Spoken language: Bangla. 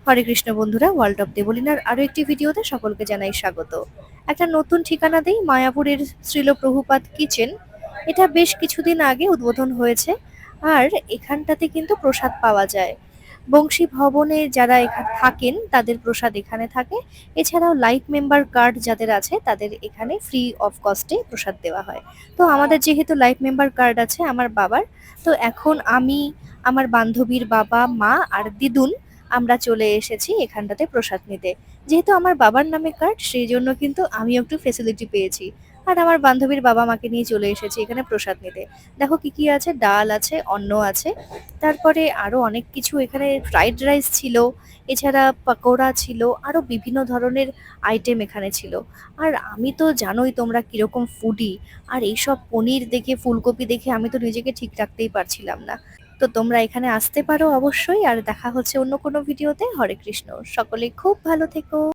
হরে কৃষ্ণ বন্ধুরা, ওয়ার্ল্ড অফ দেবলীনার আরো একটি ভিডিওতে সকলকে জানাই স্বাগত। একটা নতুন ঠিকানা দেই, মায়াপুরের শ্রীল প্রভুপাদ কিচেন। এটা বেশ কিছুদিন আগে উদ্বোধন হয়েছে। আর এখানটাতে কিন্তু প্রসাদ পাওয়া যায়। বংশী ভবনে যারা এখানে থাকেন তাদের প্রসাদ এখানে থাকে। এছাড়াও লাইফ মেম্বার কার্ড যাদের আছে তাদের এখানে ফ্রি অফ কস্টে প্রসাদ দেওয়া হয়। তো আমাদের যেহেতু লাইফ মেম্বার কার্ড আছে আমার বাবার, তো এখন আমি, আমার বান্ধবীর বাবা, মা আর দিদুন আমরা চলে এসেছি এখানটাতে প্রসাদ নিতে। যেহেতু আমার বাবার নামে কার্ড, সেই জন্য কিন্তু আমিও একটু ফেসিলিটি পেয়েছি। আর আমার বান্ধবীর বাবা মাকে নিয়ে চলে এসেছি এখানে প্রসাদ নিতে। দেখো কি কি আছে, ডাল আছে, অন্ন আছে, তারপরে আরো অনেক কিছু, এখানে ফ্রাইড রাইস ছিল, এছাড়া পকোড়া ছিল, আরো বিভিন্ন ধরনের আইটেম এখানে ছিল। আর আমি তো জানোই তোমরা কিরকম ফুডি, আর এইসব পনির দেখে, ফুলকপি দেখে আমি তো নিজেকে ঠিক রাখতেই পারছিলাম না। তো তোমরা এখানে আসতে পারো অবশ্যই, আর দেখা হচ্ছে অন্য কোনো ভিডিওতে। হরে কৃষ্ণ, সকলে খুব ভালো থেকো।